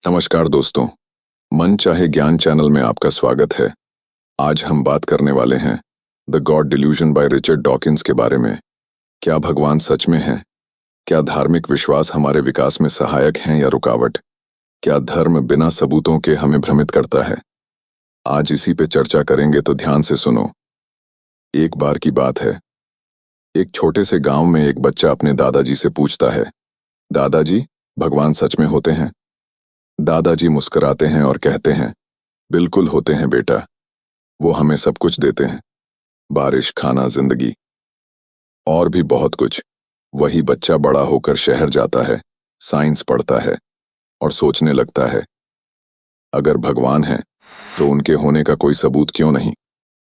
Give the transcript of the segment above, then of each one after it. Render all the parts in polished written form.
नमस्कार दोस्तों, मन चाहे ज्ञान चैनल में आपका स्वागत है। आज हम बात करने वाले हैं the God delusion by Richard Dawkins के बारे में। क्या भगवान सच में है? क्या धार्मिक विश्वास हमारे विकास में सहायक हैं या रुकावट? क्या धर्म बिना सबूतों के हमें भ्रमित करता है? आज इसी पे चर्चा करेंगे, तो ध्यान से सुनो। एक बार की बात है, एक छोटे से गांव में एक बच्चा अपने दादाजी से पूछता है, दादाजी, भगवान सच में होते हैं? दादाजी मुस्कुराते हैं और कहते हैं, बिल्कुल होते हैं बेटा, वो हमें सब कुछ देते हैं, बारिश, खाना, जिंदगी और भी बहुत कुछ। वही बच्चा बड़ा होकर शहर जाता है, साइंस पढ़ता है और सोचने लगता है, अगर भगवान है तो उनके होने का कोई सबूत क्यों नहीं?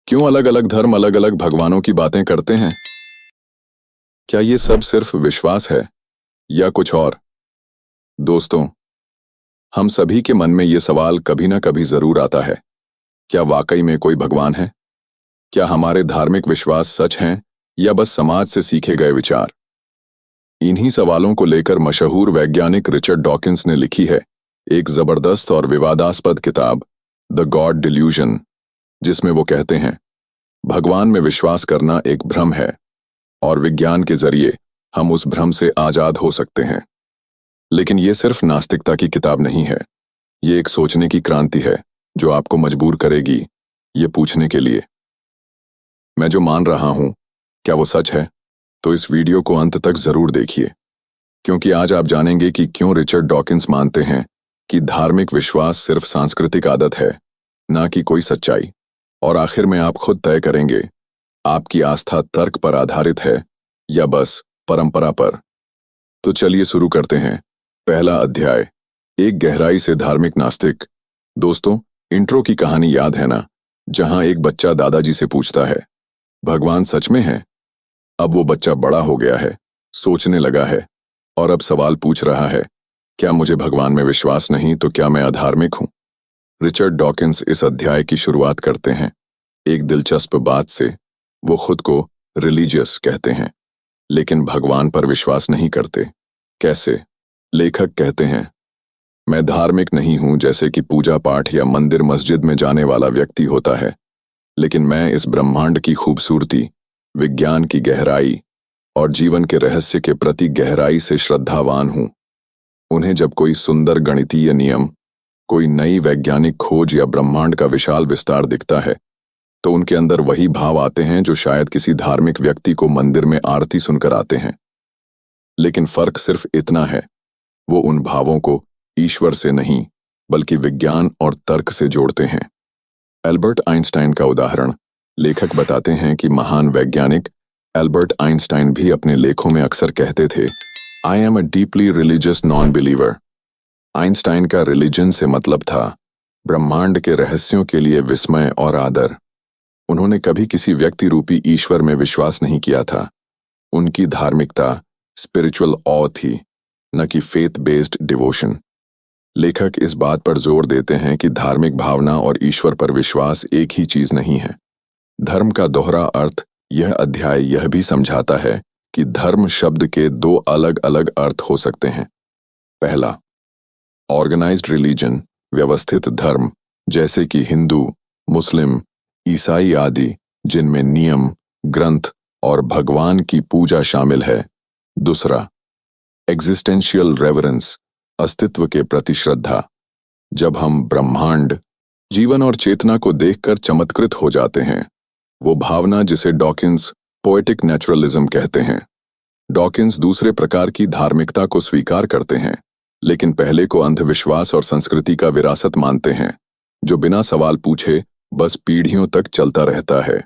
क्यों अलग अलग धर्म अलग अलग भगवानों की बातें करते हैं? क्या ये सब सिर्फ विश्वास है या कुछ और? दोस्तों, हम सभी के मन में ये सवाल कभी ना कभी जरूर आता है, क्या वाकई में कोई भगवान है? क्या हमारे धार्मिक विश्वास सच हैं या बस समाज से सीखे गए विचार? इन्हीं सवालों को लेकर मशहूर वैज्ञानिक रिचर्ड डॉकिंस ने लिखी है एक जबरदस्त और विवादास्पद किताब द गॉड डिल्यूजन, जिसमें वो कहते हैं, भगवान में विश्वास करना एक भ्रम है और विज्ञान के जरिए हम उस भ्रम से आजाद हो सकते हैं। लेकिन ये सिर्फ नास्तिकता की किताब नहीं है, ये एक सोचने की क्रांति है जो आपको मजबूर करेगी ये पूछने के लिए, मैं जो मान रहा हूं, क्या वो सच है? तो इस वीडियो को अंत तक जरूर देखिए, क्योंकि आज आप जानेंगे कि क्यों रिचर्ड डॉकिंस मानते हैं कि धार्मिक विश्वास सिर्फ सांस्कृतिक आदत है, ना कि कोई सच्चाई। और आखिर में आप खुद तय करेंगे, आपकी आस्था तर्क पर आधारित है या बस परंपरा पर। तो चलिए शुरू करते हैं। पहला अध्याय, एक गहराई से धार्मिक नास्तिक। दोस्तों, इंट्रो की कहानी याद है ना, जहां एक बच्चा दादाजी से पूछता है, भगवान सच में है? अब वो बच्चा बड़ा हो गया है, सोचने लगा है और अब सवाल पूछ रहा है, क्या मुझे भगवान में विश्वास नहीं तो क्या मैं अधार्मिक हूं? रिचर्ड डॉकिंस इस अध्याय की शुरुआत करते हैं एक दिलचस्प बात से। वो खुद को रिलीजियस कहते हैं, लेकिन भगवान पर विश्वास नहीं करते। कैसे? लेखक कहते हैं, मैं धार्मिक नहीं हूं जैसे कि पूजा पाठ या मंदिर मस्जिद में जाने वाला व्यक्ति होता है, लेकिन मैं इस ब्रह्मांड की खूबसूरती, विज्ञान की गहराई और जीवन के रहस्य के प्रति गहराई से श्रद्धावान हूं। उन्हें जब कोई सुंदर गणितीय नियम, कोई नई वैज्ञानिक खोज या ब्रह्मांड का विशाल विस्तार दिखता है, तो उनके अंदर वही भाव आते हैं जो शायद किसी धार्मिक व्यक्ति को मंदिर में आरती सुनकर आते हैं। लेकिन फर्क सिर्फ इतना है, वो उन भावों को ईश्वर से नहीं बल्कि विज्ञान और तर्क से जोड़ते हैं। एल्बर्ट आइंस्टाइन का उदाहरण लेखक बताते हैं कि महान वैज्ञानिक एल्बर्ट आइंस्टाइन भी अपने लेखों में अक्सर कहते थे, I am a deeply religious non believer. Einstein का रिलीजन से मतलब था ब्रह्मांड के रहस्यों के लिए विस्मय और आदर। उन्होंने कभी किसी व्यक्ति रूपी ईश्वर में विश्वास नहीं किया था। उनकी धार्मिकता स्पिरिचुअल ऑ थी, न कि फेथ बेस्ड डिवोशन। लेखक इस बात पर जोर देते हैं कि धार्मिक भावना और ईश्वर पर विश्वास एक ही चीज नहीं है। धर्म का दोहरा अर्थ, यह अध्याय यह भी समझाता है कि धर्म शब्द के दो अलग अलग अर्थ हो सकते हैं। पहला, ऑर्गेनाइज्ड रिलीजन, व्यवस्थित धर्म, जैसे कि हिंदू, मुस्लिम, ईसाई आदि, जिनमें नियम, ग्रंथ और भगवान की पूजा शामिल है। दूसरा, एग्जिस्टेंशियल रेवरेंस, अस्तित्व के प्रति श्रद्धा, जब हम ब्रह्मांड, जीवन और चेतना को देखकर चमत्कृत हो जाते हैं। वो भावना जिसे डॉकिंस पोएटिक नेचुरलिज्म कहते हैं। डॉकिंस दूसरे प्रकार की धार्मिकता को स्वीकार करते हैं, लेकिन पहले को अंधविश्वास और संस्कृति का विरासत मानते हैं, जो बिना सवाल पूछे बस पीढ़ियों तक चलता रहता है।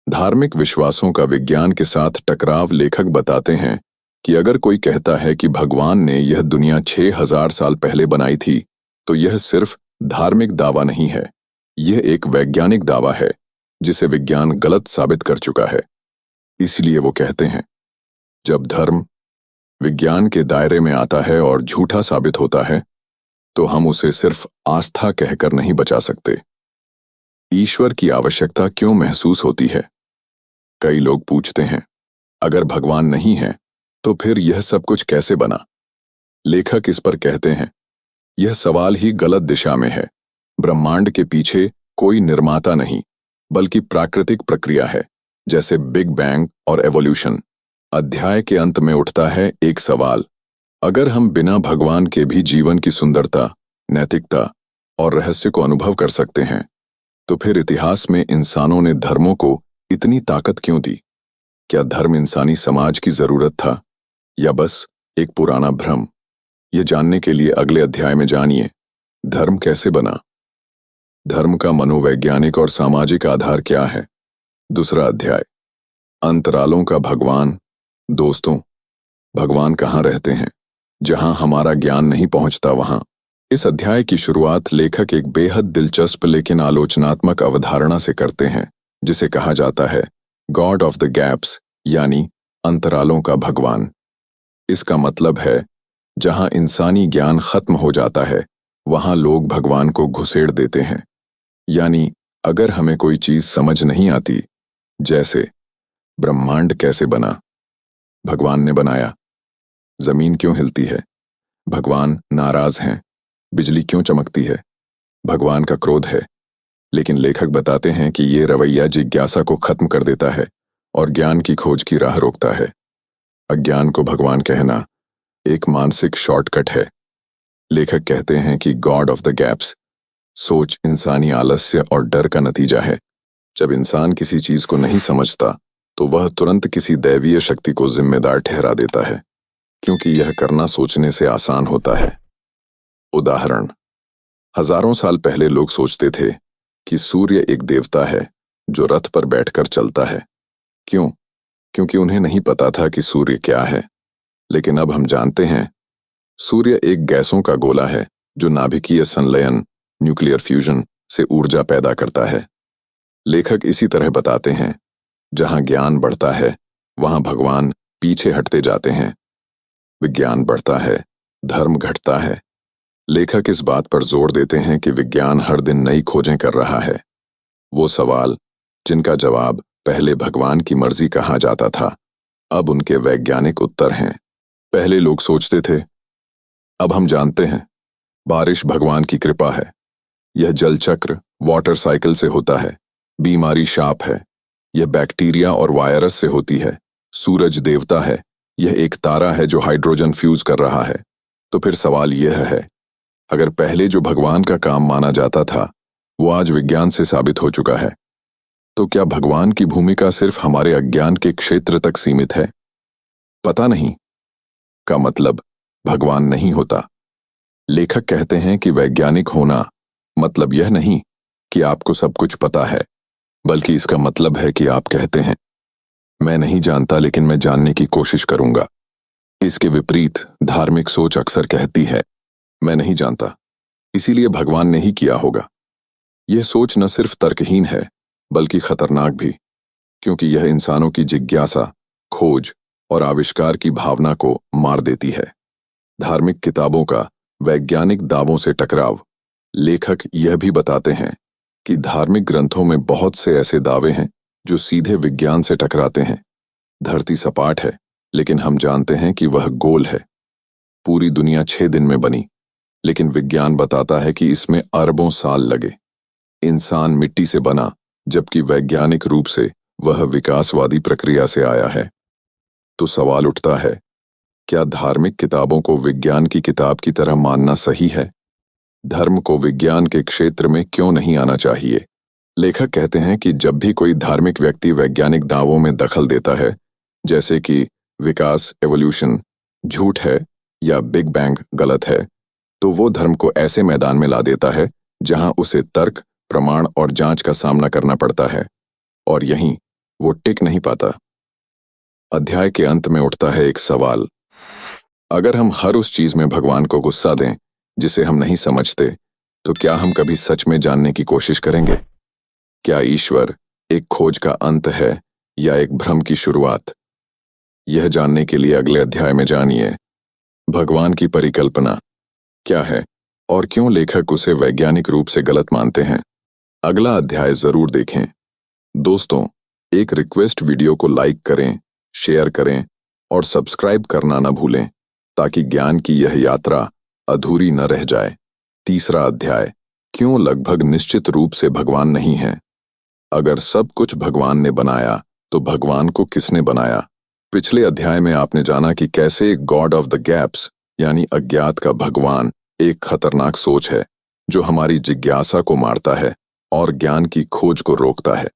धार्मिक विश्वासों का विज्ञान के साथ टकराव। लेखक बताते हैं कि अगर कोई कहता है कि भगवान ने यह दुनिया 6000 साल पहले बनाई थी, तो यह सिर्फ धार्मिक दावा नहीं है, यह एक वैज्ञानिक दावा है जिसे विज्ञान गलत साबित कर चुका है। इसलिए वो कहते हैं, जब धर्म विज्ञान के दायरे में आता है और झूठा साबित होता है, तो हम उसे सिर्फ आस्था कहकर नहीं बचा सकते। ईश्वर की आवश्यकता क्यों महसूस होती है? कई लोग पूछते हैं, अगर भगवान नहीं है तो फिर यह सब कुछ कैसे बना? लेखक इस पर कहते हैं, यह सवाल ही गलत दिशा में है। ब्रह्मांड के पीछे कोई निर्माता नहीं, बल्कि प्राकृतिक प्रक्रिया है, जैसे बिग बैंग और एवोल्यूशन। अध्याय के अंत में उठता है एक सवाल, अगर हम बिना भगवान के भी जीवन की सुंदरता, नैतिकता और रहस्य को अनुभव कर सकते हैं, तो फिर इतिहास में इंसानों ने धर्मों को इतनी ताकत क्यों दी? क्या धर्म इंसानी समाज की जरूरत था या बस एक पुराना भ्रम? ये जानने के लिए अगले अध्याय में जानिए, धर्म कैसे बना, धर्म का मनोवैज्ञानिक और सामाजिक आधार क्या है। दूसरा अध्याय, अंतरालों का भगवान। दोस्तों, भगवान कहाँ रहते हैं? जहां हमारा ज्ञान नहीं पहुंचता वहां। इस अध्याय की शुरुआत लेखक एक बेहद दिलचस्प लेकिन आलोचनात्मक अवधारणा से करते हैं, जिसे कहा जाता है गॉड ऑफ द गैप्स, यानी अंतरालों का भगवान। इसका मतलब है, जहां इंसानी ज्ञान खत्म हो जाता है, वहां लोग भगवान को घुसेड़ देते हैं। यानी अगर हमें कोई चीज समझ नहीं आती, जैसे ब्रह्मांड कैसे बना, भगवान ने बनाया, जमीन क्यों हिलती है, भगवान नाराज हैं, बिजली क्यों चमकती है, भगवान का क्रोध है, लेकिन लेखक बताते हैं कि ये रवैया जिज्ञासा को खत्म कर देता है और ज्ञान की खोज की राह रोकता है। अज्ञान को भगवान कहना एक मानसिक शॉर्टकट है। लेखक कहते हैं कि गॉड ऑफ द गैप्स सोच इंसानी आलस्य और डर का नतीजा है। जब इंसान किसी चीज को नहीं समझता, तो वह तुरंत किसी दैवीय शक्ति को जिम्मेदार ठहरा देता है, क्योंकि यह करना सोचने से आसान होता है। उदाहरण, हजारों साल पहले लोग सोचते थे कि सूर्य एक देवता है जो रथ पर बैठकर चलता है। क्यों? क्योंकि उन्हें नहीं पता था कि सूर्य क्या है। लेकिन अब हम जानते हैं, सूर्य एक गैसों का गोला है जो नाभिकीय संलयन, न्यूक्लियर फ्यूजन से ऊर्जा पैदा करता है। लेखक इसी तरह बताते हैं, जहां ज्ञान बढ़ता है, वहां भगवान पीछे हटते जाते हैं। विज्ञान बढ़ता है, धर्म घटता है। लेखक इस बात पर जोर देते हैं कि विज्ञान हर दिन नई खोजें कर रहा है। वो सवाल जिनका जवाब पहले भगवान की मर्जी कहा जाता था, अब उनके वैज्ञानिक उत्तर हैं। पहले लोग सोचते थे, अब हम जानते हैं, बारिश भगवान की कृपा है। यह जल चक्र वाटर साइकिल से होता है। बीमारी शाप है, यह बैक्टीरिया और वायरस से होती है। सूरज देवता है, यह एक तारा है जो हाइड्रोजन फ्यूज कर रहा है। तो फिर सवाल यह है, अगर पहले जो भगवान का काम माना जाता था वो आज विज्ञान से साबित हो चुका है, तो क्या भगवान की भूमिका सिर्फ हमारे अज्ञान के क्षेत्र तक सीमित है? पता नहीं का मतलब भगवान नहीं होता। लेखक कहते हैं कि वैज्ञानिक होना मतलब यह नहीं कि आपको सब कुछ पता है, बल्कि इसका मतलब है कि आप कहते हैं, मैं नहीं जानता लेकिन मैं जानने की कोशिश करूंगा। इसके विपरीत धार्मिक सोच अक्सर कहती है, मैं नहीं जानता, इसीलिए भगवान ने ही किया होगा। यह सोच न सिर्फ तर्कहीन है, बल्कि खतरनाक भी, क्योंकि यह इंसानों की जिज्ञासा, खोज और आविष्कार की भावना को मार देती है। धार्मिक किताबों का वैज्ञानिक दावों से टकराव। लेखक यह भी बताते हैं कि धार्मिक ग्रंथों में बहुत से ऐसे दावे हैं जो सीधे विज्ञान से टकराते हैं। धरती सपाट है, लेकिन हम जानते हैं कि वह गोल है। पूरी दुनिया 6 दिन में बनी, लेकिन विज्ञान बताता है कि इसमें अरबों साल लगे। इंसान मिट्टी से बना, जबकि वैज्ञानिक रूप से वह विकासवादी प्रक्रिया से आया है। तो सवाल उठता है, क्या धार्मिक किताबों को विज्ञान की किताब की तरह मानना सही है? धर्म को विज्ञान के क्षेत्र में क्यों नहीं आना चाहिए? लेखक कहते हैं कि जब भी कोई धार्मिक व्यक्ति वैज्ञानिक दावों में दखल देता है, जैसे कि विकास, एवोल्यूशन झूठ है या बिग बैंग गलत है, तो वो धर्म को ऐसे मैदान में ला देता है जहां उसे तर्क, प्रमाण और जांच का सामना करना पड़ता है, और यहीं वो टिक नहीं पाता। अध्याय के अंत में उठता है एक सवाल, अगर हम हर उस चीज में भगवान को गुस्सा दें जिसे हम नहीं समझते, तो क्या हम कभी सच में जानने की कोशिश करेंगे? क्या ईश्वर एक खोज का अंत है या एक भ्रम की शुरुआत? यह जानने के लिए अगले अध्याय में जानिए, भगवान की परिकल्पना क्या है और क्यों लेखक उसे वैज्ञानिक रूप से गलत मानते हैं। अगला अध्याय जरूर देखें। दोस्तों, एक रिक्वेस्ट, वीडियो को लाइक करें, शेयर करें और सब्सक्राइब करना न भूलें, ताकि ज्ञान की यह यात्रा अधूरी न रह जाए। तीसरा अध्याय, क्यों लगभग निश्चित रूप से भगवान नहीं है। अगर सब कुछ भगवान ने बनाया तो भगवान को किसने बनाया। पिछले अध्याय में आपने जाना कि कैसे गॉड ऑफ द गैप्स यानी अज्ञात का भगवान एक खतरनाक सोच है जो हमारी जिज्ञासा को मारता है और ज्ञान की खोज को रोकता है।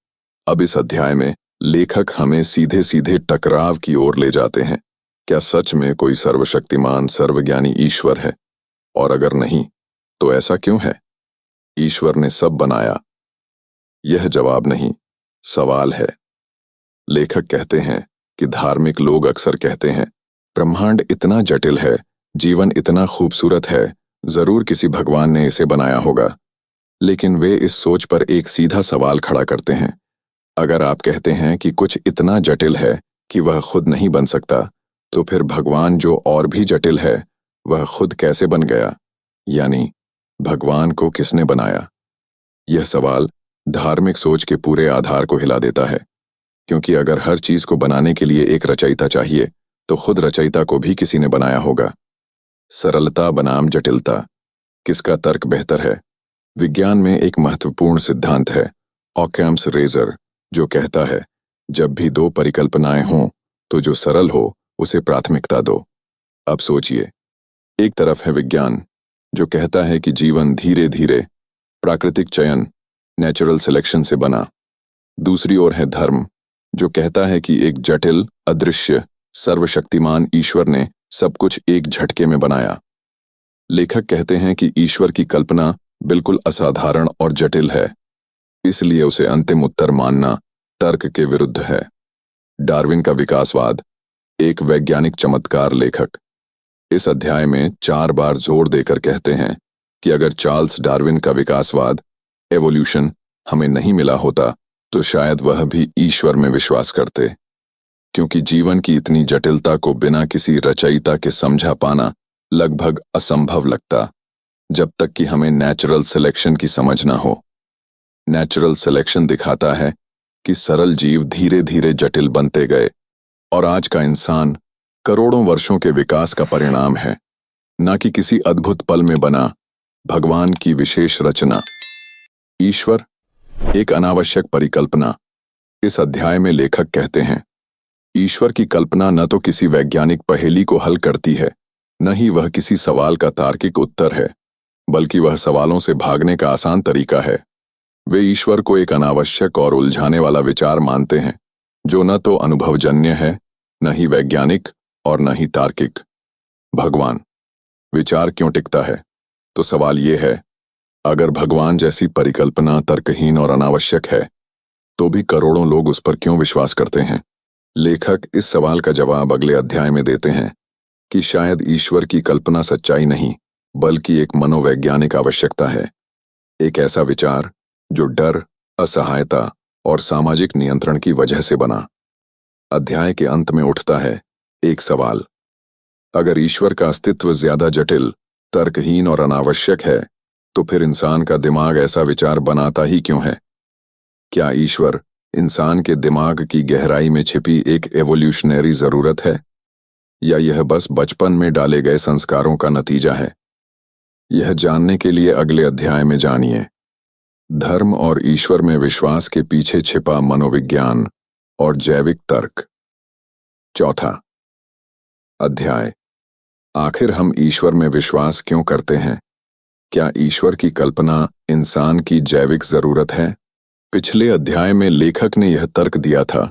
अब इस अध्याय में लेखक हमें सीधे सीधे टकराव की ओर ले जाते हैं। क्या सच में कोई सर्वशक्तिमान सर्वज्ञानी ईश्वर है? और अगर नहीं तो ऐसा क्यों है? ईश्वर ने सब बनाया? यह जवाब नहीं, सवाल है। लेखक कहते हैं कि धार्मिक लोग अक्सर कहते हैं ब्रह्मांड इतना जटिल है, जीवन इतना खूबसूरत है, जरूर किसी भगवान ने इसे बनाया होगा। लेकिन वे इस सोच पर एक सीधा सवाल खड़ा करते हैं। अगर आप कहते हैं कि कुछ इतना जटिल है कि वह खुद नहीं बन सकता, तो फिर भगवान जो और भी जटिल है वह खुद कैसे बन गया? यानी भगवान को किसने बनाया? यह सवाल धार्मिक सोच के पूरे आधार को हिला देता है, क्योंकि अगर हर चीज को बनाने के लिए एक रचयिता चाहिए तो खुद रचयिता को भी किसी ने बनाया होगा। सरलता बनाम जटिलता, किसका तर्क बेहतर है? विज्ञान में एक महत्वपूर्ण सिद्धांत है, ऑकैम्स रेजर, जो कहता है जब भी दो परिकल्पनाएं हों तो जो सरल हो उसे प्राथमिकता दो। अब सोचिए, एक तरफ है विज्ञान जो कहता है कि जीवन धीरे धीरे प्राकृतिक चयन नेचुरल सिलेक्शन से बना। दूसरी ओर है धर्म जो कहता है कि एक जटिल, अदृश्य, सर्वशक्तिमान ईश्वर ने सब कुछ एक झटके में बनाया। लेखक कहते हैं कि ईश्वर की कल्पना बिल्कुल असाधारण और जटिल है, इसलिए उसे अंतिम उत्तर मानना तर्क के विरुद्ध है। डार्विन का विकासवाद, एक वैज्ञानिक चमत्कार। लेखक इस अध्याय में 4 बार जोर देकर कहते हैं कि अगर चार्ल्स डार्विन का विकासवाद, एवोल्यूशन, हमें नहीं मिला होता तो शायद वह भी ईश्वर में विश्वास करते, क्योंकि जीवन की इतनी जटिलता को बिना किसी रचयिता के समझा पाना लगभग असंभव लगता, जब तक कि हमें नेचुरल सिलेक्शन की समझ ना हो। नेचुरल सिलेक्शन दिखाता है कि सरल जीव धीरे धीरे जटिल बनते गए और आज का इंसान करोड़ों वर्षों के विकास का परिणाम है, न कि किसी अद्भुत पल में बना भगवान की विशेष रचना। ईश्वर एक अनावश्यक परिकल्पना। इस अध्याय में लेखक कहते हैं ईश्वर की कल्पना न तो किसी वैज्ञानिक पहेली को हल करती है, न ही वह किसी सवाल का तार्किक उत्तर है, बल्कि वह सवालों से भागने का आसान तरीका है। वे ईश्वर को एक अनावश्यक और उलझाने वाला विचार मानते हैं जो न तो अनुभवजन्य है, न ही वैज्ञानिक और न ही तार्किक। भगवान विचार क्यों टिकता है? तो सवाल यह है, अगर भगवान जैसी परिकल्पना तर्कहीन और अनावश्यक है तो भी करोड़ों लोग उस पर क्यों विश्वास करते हैं? लेखक इस सवाल का जवाब अगले अध्याय में देते हैं कि शायद ईश्वर की कल्पना सच्चाई नहीं बल्कि एक मनोवैज्ञानिक आवश्यकता है, एक ऐसा विचार जो डर, असहायता और सामाजिक नियंत्रण की वजह से बना। अध्याय के अंत में उठता है एक सवाल, अगर ईश्वर का अस्तित्व ज्यादा जटिल, तर्कहीन और अनावश्यक है तो फिर इंसान का दिमाग ऐसा विचार बनाता ही क्यों है? क्या ईश्वर इंसान के दिमाग की गहराई में छिपी एक एवोल्यूशनरी जरूरत है, या यह बस बचपन में डाले गए संस्कारों का नतीजा है? यह जानने के लिए अगले अध्याय में जानिए धर्म और ईश्वर में विश्वास के पीछे छिपा मनोविज्ञान और जैविक तर्क। चौथा अध्याय, आखिर हम ईश्वर में विश्वास क्यों करते हैं? क्या ईश्वर की कल्पना इंसान की जैविक जरूरत है? पिछले अध्याय में लेखक ने यह तर्क दिया था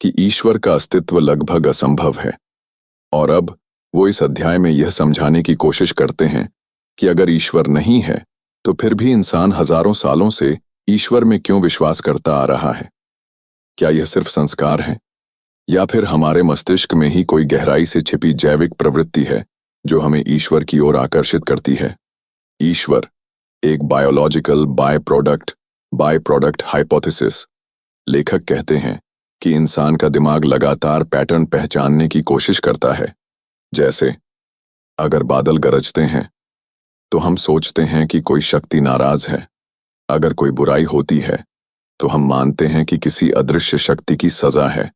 कि ईश्वर का अस्तित्व लगभग असंभव है, और अब वो इस अध्याय में यह समझाने की कोशिश करते हैं कि अगर ईश्वर नहीं है तो फिर भी इंसान हजारों सालों से ईश्वर में क्यों विश्वास करता आ रहा है? क्या यह सिर्फ संस्कार है, या फिर हमारे मस्तिष्क में ही कोई गहराई से छिपी जैविक प्रवृत्ति है जो हमें ईश्वर की ओर आकर्षित करती है? ईश्वर एक बायोलॉजिकल बाय प्रोडक्ट हाइपोथेसिस। लेखक कहते हैं कि इंसान का दिमाग लगातार पैटर्न पहचानने की कोशिश करता है। जैसे अगर बादल गरजते हैं तो हम सोचते हैं कि कोई शक्ति नाराज है, अगर कोई बुराई होती है तो हम मानते हैं कि किसी अदृश्य शक्ति की सजा है।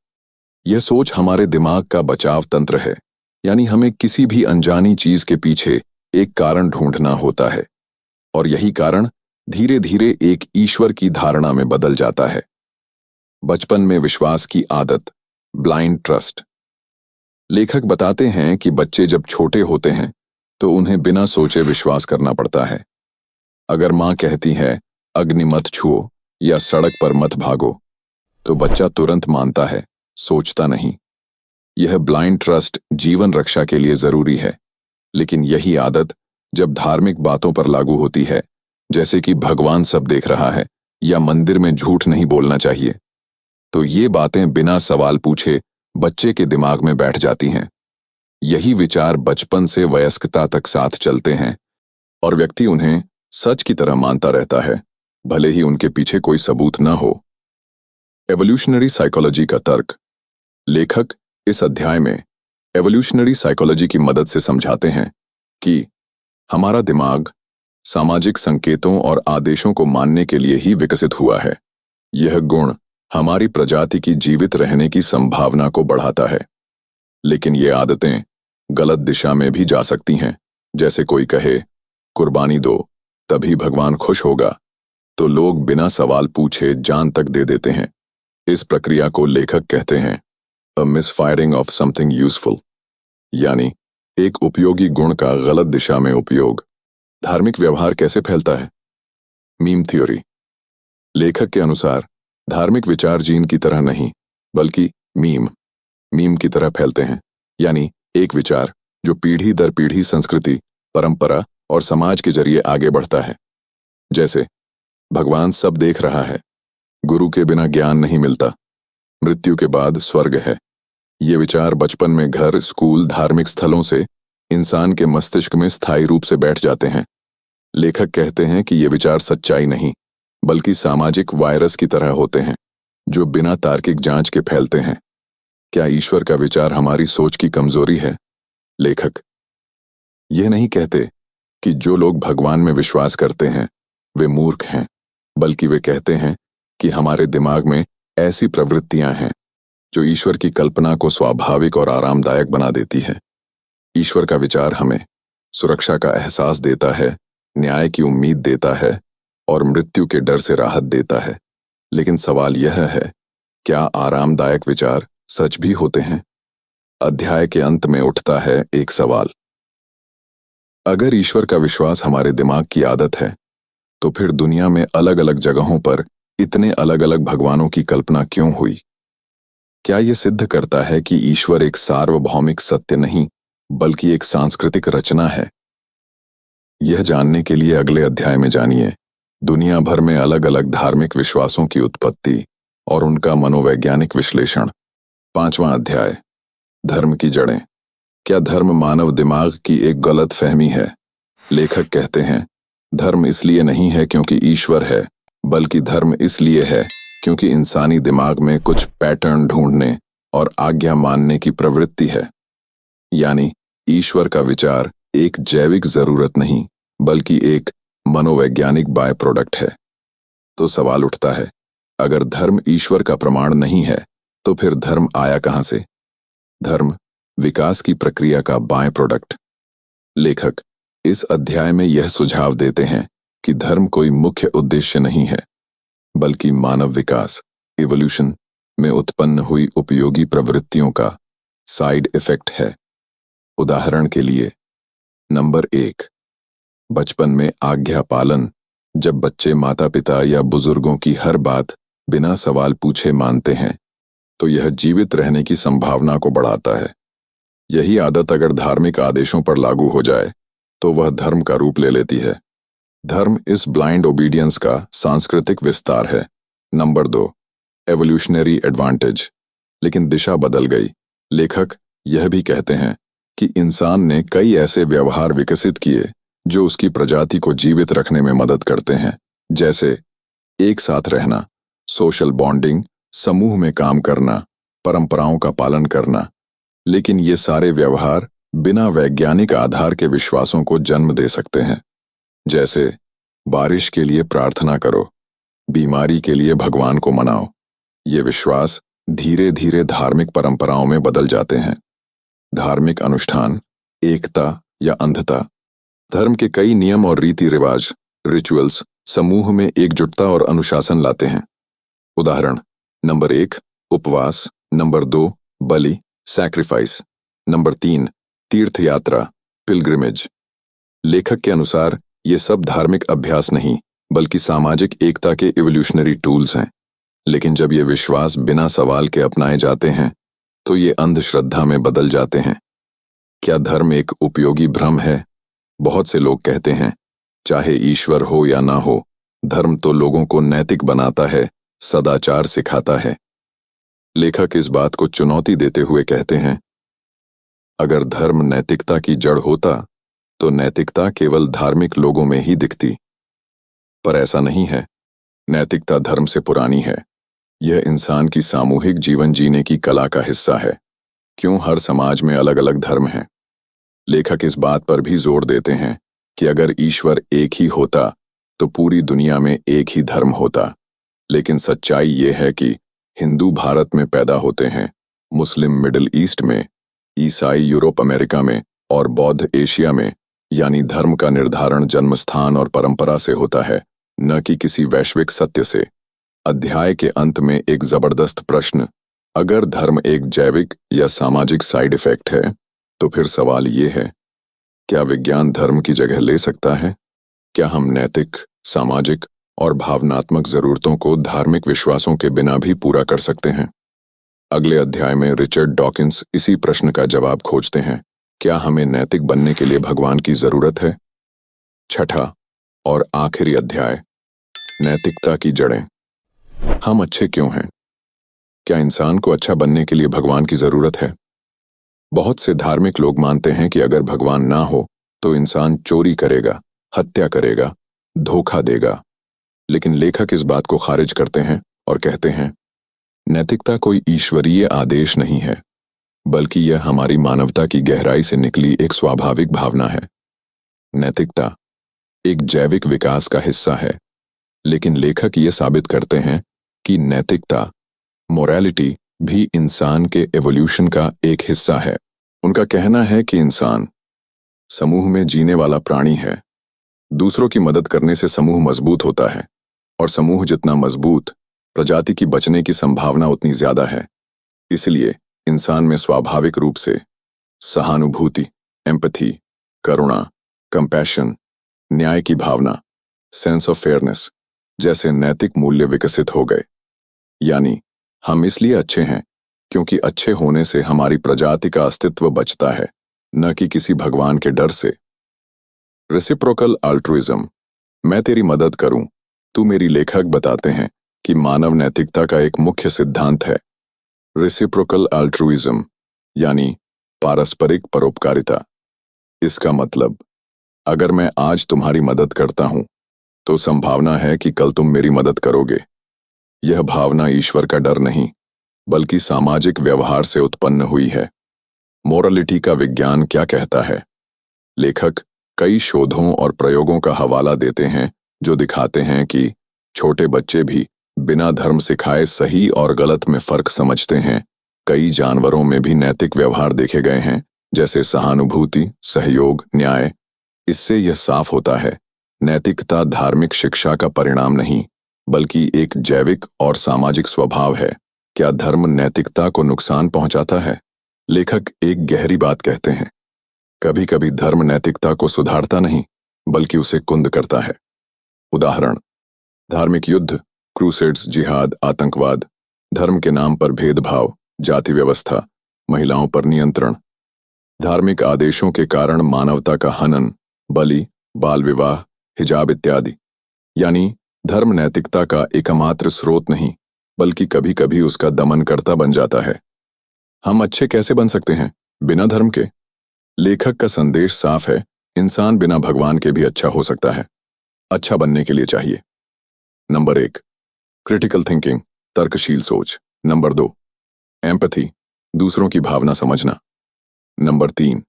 यह सोच हमारे दिमाग का बचाव तंत्र है, यानी हमें किसी भी अनजानी चीज के पीछे एक कारण ढूंढना होता है। और यही कारण धीरे धीरे एक ईश्वर की धारणा में बदल जाता है। बचपन में विश्वास की आदत, ब्लाइंड ट्रस्ट। लेखक बताते हैं कि बच्चे जब छोटे होते हैं तो उन्हें बिना सोचे विश्वास करना पड़ता है। अगर मां कहती है अग्नि मत छुओ या सड़क पर मत भागो, तो बच्चा तुरंत मानता है, सोचता नहीं। यह ब्लाइंड ट्रस्ट जीवन रक्षा के लिए जरूरी है, लेकिन यही आदत जब धार्मिक बातों पर लागू होती है, जैसे कि भगवान सब देख रहा है या मंदिर में झूठ नहीं बोलना चाहिए, तो ये बातें बिना सवाल पूछे बच्चे के दिमाग में बैठ जाती हैं। यही विचार बचपन से वयस्कता तक साथ चलते हैं और व्यक्ति उन्हें सच की तरह मानता रहता है, भले ही उनके पीछे कोई सबूत न हो। एवोल्यूशनरी साइकोलॉजी का तर्क। लेखक इस अध्याय में एवोल्यूशनरी साइकोलॉजी की मदद से समझाते हैं कि हमारा दिमाग सामाजिक संकेतों और आदेशों को मानने के लिए ही विकसित हुआ है। यह गुण हमारी प्रजाति की जीवित रहने की संभावना को बढ़ाता है, लेकिन ये आदतें गलत दिशा में भी जा सकती हैं। जैसे कोई कहे कुर्बानी दो तभी भगवान खुश होगा, तो लोग बिना सवाल पूछे जान तक दे देते हैं। इस प्रक्रिया को लेखक कहते हैं अ मिसफायरिंग ऑफ समथिंग यूजफुल, यानी एक उपयोगी गुण का गलत दिशा में उपयोग। धार्मिक व्यवहार कैसे फैलता है? Meme theory. लेखक के अनुसार धार्मिक विचार जीन की तरह नहीं, बल्कि मीम की तरह फैलते हैं, यानी एक विचार जो पीढ़ी दर पीढ़ी संस्कृति, परंपरा और समाज के जरिए आगे बढ़ता है। जैसे भगवान सब देख रहा है, गुरु के बिना ज्ञान नहीं मिलता, मृत्यु के बाद स्वर्ग है। ये विचार बचपन में घर, स्कूल, धार्मिक स्थलों से इंसान के मस्तिष्क में स्थायी रूप से बैठ जाते हैं। लेखक कहते हैं कि ये विचार सच्चाई नहीं, बल्कि सामाजिक वायरस की तरह होते हैं, जो बिना तार्किक जांच के फैलते हैं। क्या ईश्वर का विचार हमारी सोच की कमजोरी है? लेखक यह नहीं कहते कि जो लोग भगवान में विश्वास करते हैं वे मूर्ख हैं, बल्कि वे कहते हैं कि हमारे दिमाग में ऐसी प्रवृत्तियां हैं जो ईश्वर की कल्पना को स्वाभाविक और आरामदायक बना देती है। ईश्वर का विचार हमें सुरक्षा का एहसास देता है, न्याय की उम्मीद देता है और मृत्यु के डर से राहत देता है। लेकिन सवाल यह है, क्या आरामदायक विचार सच भी होते हैं? अध्याय के अंत में उठता है एक सवाल, अगर ईश्वर का विश्वास हमारे दिमाग की आदत है, तो फिर दुनिया में अलग अलग जगहों पर इतने अलग अलग भगवानों की कल्पना क्यों हुई? क्या यह सिद्ध करता है कि ईश्वर एक सार्वभौमिक सत्य नहीं, बल्कि एक सांस्कृतिक रचना है? यह जानने के लिए अगले अध्याय में जानिए दुनिया भर में अलग अलग धार्मिक विश्वासों की उत्पत्ति और उनका मनोवैज्ञानिक विश्लेषण। 5वां अध्याय, धर्म की जड़ें। क्या धर्म मानव दिमाग की एक गलत फहमी है? लेखक कहते हैं धर्म इसलिए नहीं है क्योंकि ईश्वर है, बल्कि धर्म इसलिए है क्योंकि इंसानी दिमाग में कुछ पैटर्न ढूंढने और आज्ञा मानने की प्रवृत्ति है। यानी ईश्वर का विचार एक जैविक जरूरत नहीं, बल्कि एक मनोवैज्ञानिक बाय प्रोडक्ट है। तो सवाल उठता है, अगर धर्म ईश्वर का प्रमाण नहीं है, तो फिर धर्म आया कहां से? धर्म विकास की प्रक्रिया का बाय प्रोडक्ट। लेखक इस अध्याय में यह सुझाव देते हैं कि धर्म कोई मुख्य उद्देश्य नहीं है, बल्कि मानव विकास, इवोल्यूशन में उत्पन्न हुई उपयोगी प्रवृत्तियों का साइड इफेक्ट है। उदाहरण के लिए, नंबर 1, बचपन में आज्ञा पालन। जब बच्चे माता पिता या बुजुर्गों की हर बात बिना सवाल पूछे मानते हैं, तो यह जीवित रहने की संभावना को बढ़ाता है। यही आदत अगर धार्मिक आदेशों पर लागू हो जाए, तो वह धर्म का रूप ले लेती है। धर्म इस ब्लाइंड ओबीडियंस का सांस्कृतिक विस्तार है। Number 2, evolutionary advantage. लेकिन दिशा बदल गई। लेखक यह भी कहते हैं कि इंसान ने कई ऐसे व्यवहार विकसित किए जो उसकी प्रजाति को जीवित रखने में मदद करते हैं, जैसे एक साथ रहना, सोशल बॉन्डिंग, समूह में काम करना, परंपराओं का पालन करना। लेकिन ये सारे व्यवहार बिना वैज्ञानिक आधार के विश्वासों को जन्म दे सकते हैं। जैसे बारिश के लिए प्रार्थना करो, बीमारी के लिए भगवान को मनाओ। ये विश्वास धीरे धीरे धार्मिक परंपराओं में बदल जाते हैं। धार्मिक अनुष्ठान, एकता या अंधता। धर्म के कई नियम और रीति रिवाज रिचुअल्स समूह में एकजुटता और अनुशासन लाते हैं। उदाहरण, नंबर 1 उपवास, नंबर 2 बलि सैक्रिफाइस, नंबर 3 तीर्थ यात्रा पिलग्रिमेज। लेखक के अनुसार ये सब धार्मिक अभ्यास नहीं बल्कि सामाजिक एकता के इवोल्यूशनरी टूल्स हैं। लेकिन जब ये विश्वास बिना सवाल के अपनाए जाते हैं तो ये अंधश्रद्धा में बदल जाते हैं। क्या धर्म एक उपयोगी भ्रम है? बहुत से लोग कहते हैं चाहे ईश्वर हो या ना हो, धर्म तो लोगों को नैतिक बनाता है, सदाचार सिखाता है। लेखक इस बात को चुनौती देते हुए कहते हैं, अगर धर्म नैतिकता की जड़ होता तो नैतिकता केवल धार्मिक लोगों में ही दिखती। पर ऐसा नहीं है। नैतिकता धर्म से पुरानी है। यह इंसान की सामूहिक जीवन जीने की कला का हिस्सा है। क्यों हर समाज में अलग अलग धर्म हैं? लेखक इस बात पर भी जोर देते हैं कि अगर ईश्वर एक ही होता तो पूरी दुनिया में एक ही धर्म होता। लेकिन सच्चाई ये है कि हिंदू भारत में पैदा होते हैं, मुस्लिम मिडिल ईस्ट में, ईसाई यूरोप अमेरिका में और बौद्ध एशिया में। यानी धर्म का निर्धारण जन्मस्थान और परंपरा से होता है, न कि किसी वैश्विक सत्य से। अध्याय के अंत में एक जबरदस्त प्रश्न, अगर धर्म एक जैविक या सामाजिक साइड इफेक्ट है तो फिर सवाल ये है, क्या विज्ञान धर्म की जगह ले सकता है? क्या हम नैतिक, सामाजिक और भावनात्मक जरूरतों को धार्मिक विश्वासों के बिना भी पूरा कर सकते हैं? अगले अध्याय में रिचर्ड डॉकिंस इसी प्रश्न का जवाब खोजते हैं। क्या हमें नैतिक बनने के लिए भगवान की जरूरत है? छठा और आखिरी अध्याय, नैतिकता की जड़ें। हम अच्छे क्यों हैं? क्या इंसान को अच्छा बनने के लिए भगवान की जरूरत है? बहुत से धार्मिक लोग मानते हैं कि अगर भगवान ना हो तो इंसान चोरी करेगा, हत्या करेगा, धोखा देगा। लेकिन लेखक इस बात को खारिज करते हैं और कहते हैं, नैतिकता कोई ईश्वरीय आदेश नहीं है, बल्कि यह हमारी मानवता की गहराई से निकली एक स्वाभाविक भावना है। नैतिकता एक जैविक विकास का हिस्सा है, लेकिन लेखक ये साबित करते हैं कि नैतिकता, मोरालिटी भी इंसान के एवोल्यूशन का एक हिस्सा है। उनका कहना है कि इंसान समूह में जीने वाला प्राणी है। दूसरों की मदद करने से समूह मजबूत होता है, और समूह जितना मजबूत, प्रजाति की बचने की संभावना उतनी ज्यादा है। इसलिए इंसान में स्वाभाविक रूप से सहानुभूति, एम्पैथी, करुणा, कंपैशन, न्याय की भावना, सेंस ऑफ फेयरनेस जैसे नैतिक मूल्य विकसित हो गए। यानी हम इसलिए अच्छे हैं क्योंकि अच्छे होने से हमारी प्रजाति का अस्तित्व बचता है, न कि किसी भगवान के डर से। रेसिप्रोकल अल्ट्रुइज्म, मैं तेरी मदद करूं, तू मेरी, लेखक बताते हैं कि मानव नैतिकता का एक मुख्य सिद्धांत है। रेसिप्रोकल अल्ट्रुइज्म यानी पारस्परिक परोपकारिता। इसका मतलब, अगर मैं आज तुम्हारी मदद करता हूं तो संभावना है कि कल तुम मेरी मदद करोगे। यह भावना ईश्वर का डर नहीं बल्कि सामाजिक व्यवहार से उत्पन्न हुई है। मोरालिटी का विज्ञान क्या कहता है? लेखक कई शोधों और प्रयोगों का हवाला देते हैं जो दिखाते हैं कि छोटे बच्चे भी बिना धर्म सिखाए सही और गलत में फर्क समझते हैं। कई जानवरों में भी नैतिक व्यवहार देखे गए हैं, जैसे सहानुभूति, सहयोग, न्याय। इससे यह साफ होता है, नैतिकता धार्मिक शिक्षा का परिणाम नहीं बल्कि एक जैविक और सामाजिक स्वभाव है। क्या धर्म नैतिकता को नुकसान पहुंचाता है? लेखक एक गहरी बात कहते हैं, कभी कभी धर्म नैतिकता को सुधारता नहीं बल्कि उसे कुंद करता है। उदाहरण, धार्मिक युद्ध, क्रूसेड्स, जिहाद, आतंकवाद, धर्म के नाम पर भेदभाव, जाति व्यवस्था, महिलाओं पर नियंत्रण। धार्मिक आदेशों के कारण मानवता का हनन, बलि, बाल विवाह, हिजाब इत्यादि। यानी धर्म नैतिकता का एकमात्र स्रोत नहीं बल्कि कभी कभी उसका दमनकर्ता बन जाता है। हम अच्छे कैसे बन सकते हैं बिना धर्म के? लेखक का संदेश साफ है, इंसान बिना भगवान के भी अच्छा हो सकता है। अच्छा बनने के लिए चाहिए, नंबर 1 क्रिटिकल थिंकिंग, तर्कशील सोच। नंबर 2 एम्पैथी, दूसरों की भावना समझना। नंबर 3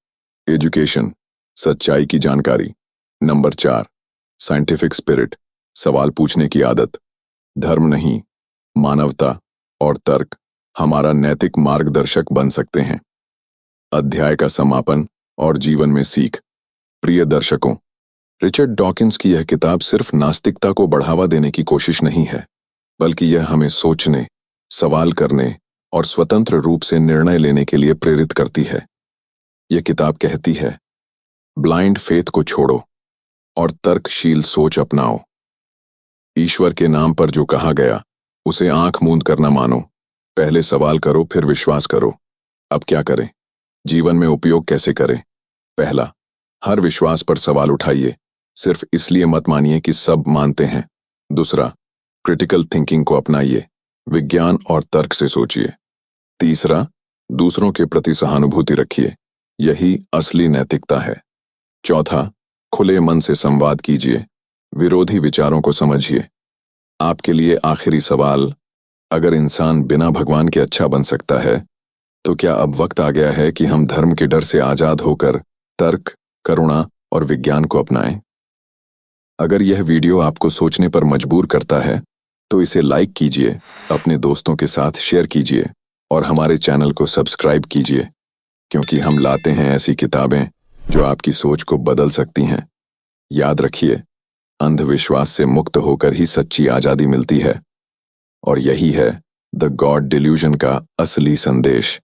एजुकेशन, सच्चाई की जानकारी। नंबर 4 साइंटिफिक स्पिरिट, सवाल पूछने की आदत। धर्म नहीं, मानवता और तर्क हमारा नैतिक मार्गदर्शक बन सकते हैं। अध्याय का समापन और जीवन में सीख। प्रिय दर्शकों, रिचर्ड डॉकिंस की यह किताब सिर्फ नास्तिकता को बढ़ावा देने की कोशिश नहीं है, बल्कि यह हमें सोचने, सवाल करने और स्वतंत्र रूप से निर्णय लेने के लिए प्रेरित करती है। यह किताब कहती है, ब्लाइंड फेथ को छोड़ो और तर्कशील सोच अपनाओ। ईश्वर के नाम पर जो कहा गया उसे आंख मूंद कर न मानो। पहले सवाल करो, फिर विश्वास करो। अब क्या करें? जीवन में उपयोग कैसे करें? पहला, हर विश्वास पर सवाल उठाइए, सिर्फ इसलिए मत मानिए कि सब मानते हैं। दूसरा, क्रिटिकल थिंकिंग को अपनाइए, विज्ञान और तर्क से सोचिए। तीसरा, दूसरों के प्रति सहानुभूति रखिए, यही असली नैतिकता है। चौथा, खुले मन से संवाद कीजिए, विरोधी विचारों को समझिए। आपके लिए आखिरी सवाल, अगर इंसान बिना भगवान के अच्छा बन सकता है, तो क्या अब वक्त आ गया है कि हम धर्म के डर से आजाद होकर तर्क, करुणा और विज्ञान को अपनाएं? अगर यह वीडियो आपको सोचने पर मजबूर करता है, तो इसे लाइक कीजिए, अपने दोस्तों के साथ शेयर कीजिए और हमारे चैनल को सब्सक्राइब कीजिए, क्योंकि हम लाते हैं ऐसी किताबें जो आपकी सोच को बदल सकती हैं। याद रखिए, अंधविश्वास से मुक्त होकर ही सच्ची आजादी मिलती है, और यही है द गॉड डिल्यूजन का असली संदेश।